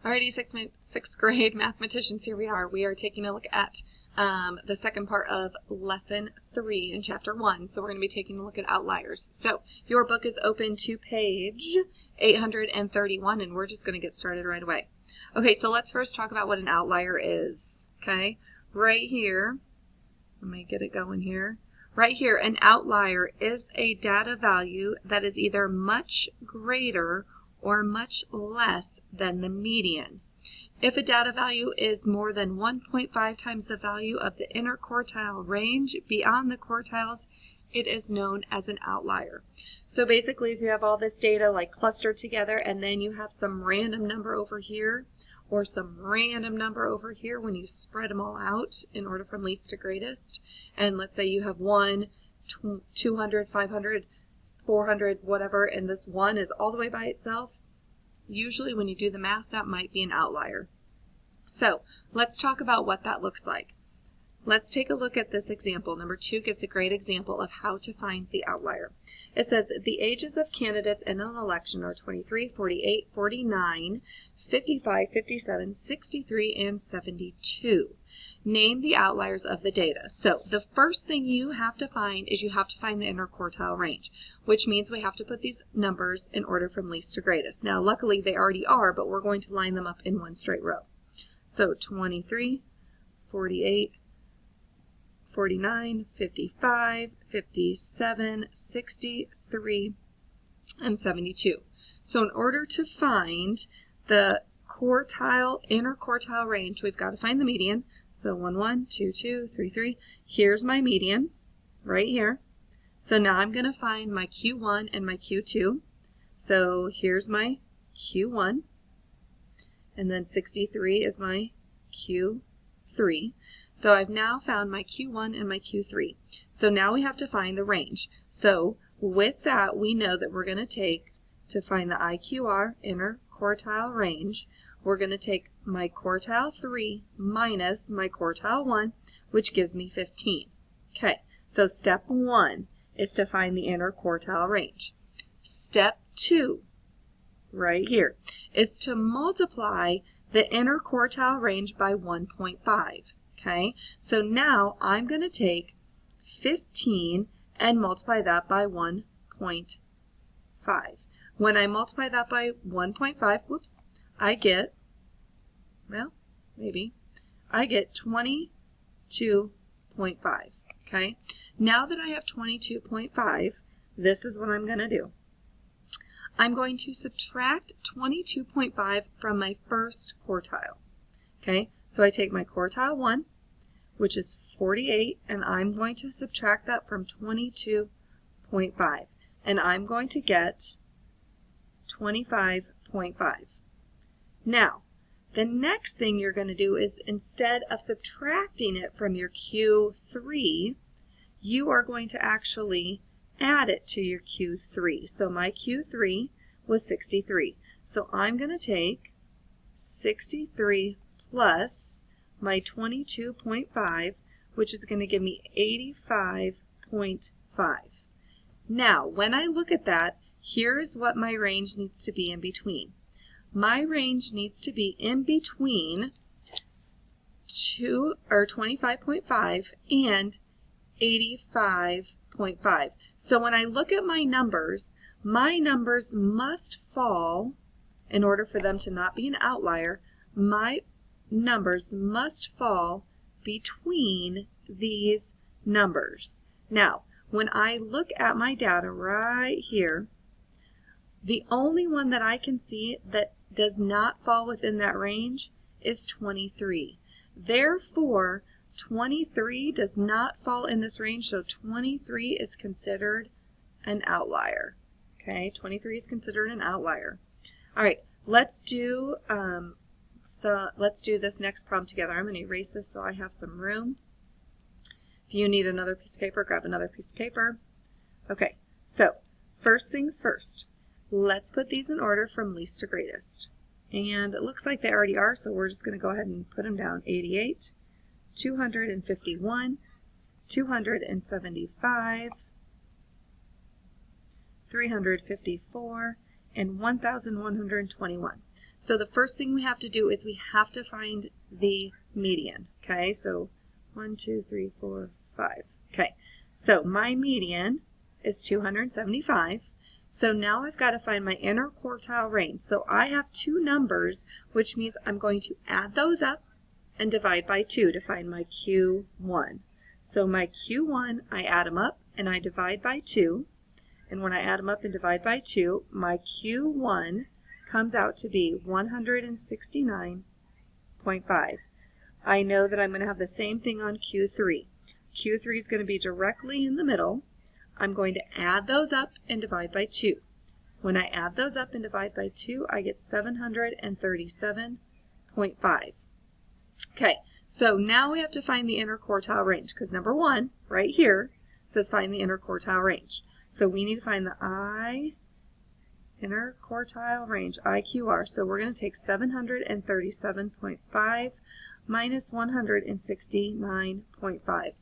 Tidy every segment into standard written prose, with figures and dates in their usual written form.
Alrighty, sixth grade mathematicians, here we are. We are taking a look at the second part of lesson 3 in chapter 1. So we're going to be taking a look at outliers. So your book is open to page 831, and we're just going to get started right away. Okay, so let's first talk about what an outlier is. Okay, right here, let me get it going here. Right here, an outlier is a data value that is either much greater or much less than the median. If a data value is more than 1.5 times the value of the inner quartile range beyond the quartiles, it is known as an outlier. So basically, if you have all this data like clustered together and then you have some random number over here or some random number over here when you spread them all out in order from least to greatest, and let's say you have 1, 200, 500, 400, whatever, and this 1 is all the way by itself, usually when you do the math, that might be an outlier. So let's talk about what that looks like. Let's take a look at this example. Number 2 gives a great example of how to find the outlier. It says the ages of candidates in an election are 23, 48, 49, 55, 57, 63, and 72. Name the outliers of the data. So the first thing you have to find is you have to find the inner quartile range, which means we have to put these numbers in order from least to greatest. Now luckily they already are, but we're going to line them up in one straight row. So 23, 48, 49, 55, 57, 63, and 72. So in order to find the inner quartile range, we've got to find the median. So 1, 1, 2, 2, 3, 3. Here's my median right here. So now I'm going to find my Q1 and my Q2. So here's my Q1, and then 63 is my Q3. So I've now found my Q1 and my Q3. So now we have to find the range. So with that, we know that we're going to take, to find the IQR, inner quartile range, we're going to take my quartile 3 minus my quartile 1, which gives me 15. Okay, so step 1 is to find the inner quartile range. Step 2, right here, is to multiply the inner quartile range by 1.5. Okay, so now I'm going to take 15 and multiply that by 1.5. When I multiply that by 1.5, whoops, I get, well, I get 22.5. Okay, now that I have 22.5, this is what I'm going to do. I'm going to subtract 22.5 from my first quartile. Okay, so I take my quartile 1, which is 48, and I'm going to subtract that from 22.5, and I'm going to get 25.5. Now, the next thing you're going to do is, instead of subtracting it from your Q3, you are going to actually add it to your Q3. So my Q3 was 63. So I'm going to take 63 plus my 22.5, which is going to give me 85.5. Now, when I look at that, here's what my range needs to be in between. My range needs to be in between 25.5 and 85.5. So when I look at my numbers must fall, in order for them to not be an outlier, my numbers must fall between these numbers. Now, when I look at my data right here, the only one that I can see that does not fall within that range is 23. Therefore, 23 does not fall in this range, so 23 is considered an outlier. Okay, 23 is considered an outlier. All right, let's do this next problem together. I'm going to erase this so I have some room. If you need another piece of paper, grab another piece of paper. Okay, so first things first. Let's put these in order from least to greatest. And it looks like they already are, so we're just going to go ahead and put them down. 88, 251, 275, 354, and 1,121. So the first thing we have to do is we have to find the median. Okay, so 1, 2, 3, 4, 5. Okay, so my median is 275. So now I've got to find my inner quartile range. So I have two numbers, which means I'm going to add those up and divide by 2 to find my Q1. So my Q1, I add them up and I divide by 2. And when I add them up and divide by 2, my Q1 comes out to be 169.5. I know that I'm going to have the same thing on Q3. Q3 is going to be directly in the middle. I'm going to add those up and divide by 2. When I add those up and divide by 2, I get 737.5. Okay, so now we have to find the inner quartile range, because number 1, right here, says find the inner quartile range. So we need to find the inner quartile range, IQR. So we're going to take 737.5 minus 169.5.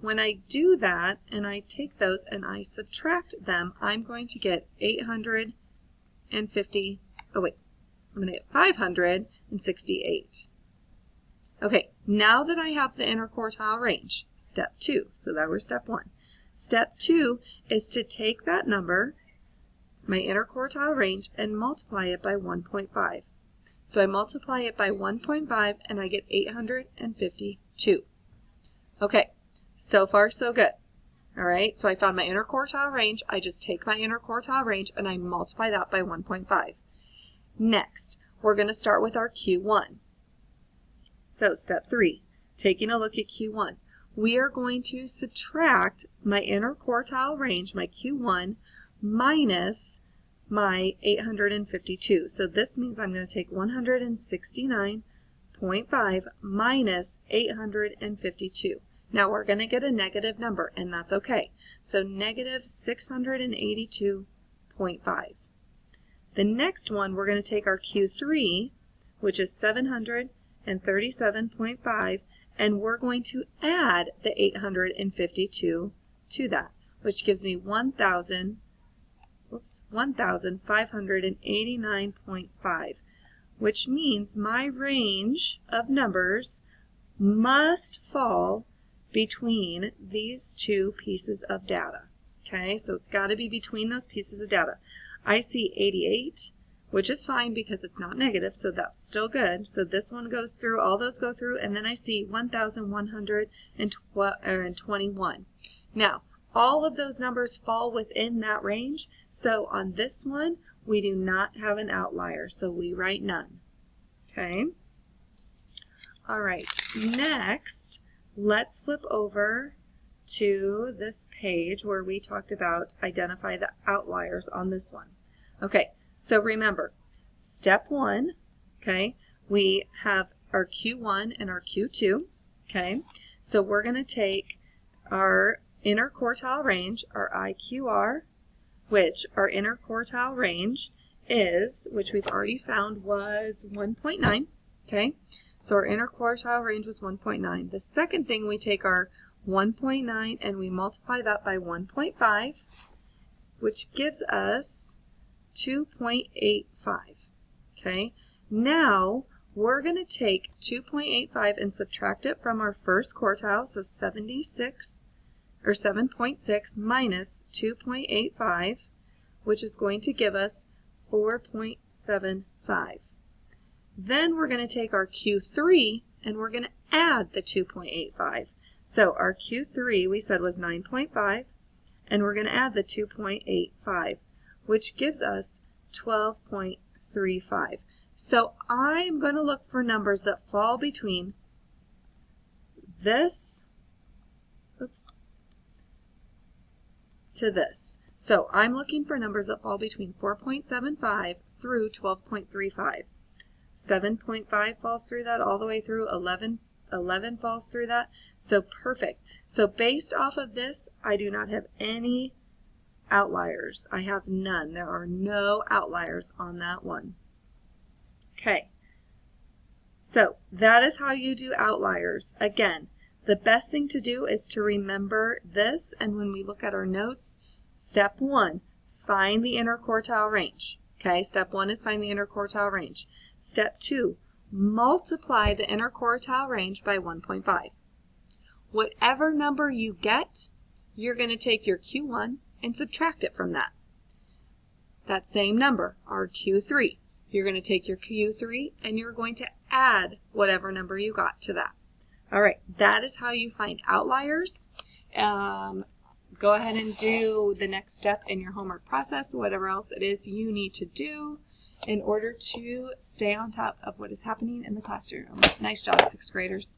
When I do that, and I take those and I subtract them, I'm going to get 568. Okay, now that I have the inner quartile range, step 2, so that was step 1. Step 2 is to take that number, my inner quartile range, and multiply it by 1.5. So I multiply it by 1.5 and I get 852. Okay, so far so good. All right, so I found my inner quartile range. I just take my inner quartile range and I multiply that by 1.5. Next, we're going to start with our Q1. So step 3, taking a look at Q1. We are going to subtract my inner quartile range, my Q1, minus my 852. So this means I'm going to take 169.5 minus 852. Now we're going to get a negative number, and that's okay. So negative 682.5. The next one, we're going to take our Q3, which is 737.5, and we're going to add the 852 to that, which gives me 1,589.5, which means my range of numbers must fall between these two pieces of data. Okay, so it's got to be between those pieces of data. I see 88, which is fine because it's not negative, so that's still good. So this one goes through, all those go through, and then I see 1,121. Now, all of those numbers fall within that range, so on this one, we do not have an outlier, so we write none. Okay? All right, next, let's flip over to this page where we talked about identify the outliers on this one. Okay, so remember, step 1, okay, we have our Q1 and our Q2, okay, so we're going to take our inner quartile range, our IQR, which our inner quartile range is, which we've already found was 1.9, okay, so our inner quartile range was 1.9. The second thing, we take our 1.9 and we multiply that by 1.5, which gives us 2.85. Okay, now we're going to take 2.85 and subtract it from our first quartile, so 76 or 7.6 minus 2.85, which is going to give us 4.75. Then we're going to take our Q3 and we're going to add the 2.85. So our Q3 we said was 9.5, and we're going to add the 2.85, which gives us 12.35. So I'm going to look for numbers that fall between this, to this. So I'm looking for numbers that fall between 4.75 through 12.35. 7.5 falls through that all the way through, 11 falls through that. So perfect. So based off of this, I do not have any outliers. I have none. There are no outliers on that one. Okay. So that is how you do outliers. Again, the best thing to do is to remember this, and when we look at our notes, step 1, find the inner quartile range. Okay, step 1 is find the inner quartile range. Step 2, multiply the interquartile range by 1.5. Whatever number you get, you're going to take your Q1 and subtract it from that. That same number, our Q3, you're going to take your Q3 and you're going to add whatever number you got to that. All right, that is how you find outliers. Go ahead and do the next step in your homework process, whatever else it is you need to do in order to stay on top of what is happening in the classroom. Nice job, 6th graders.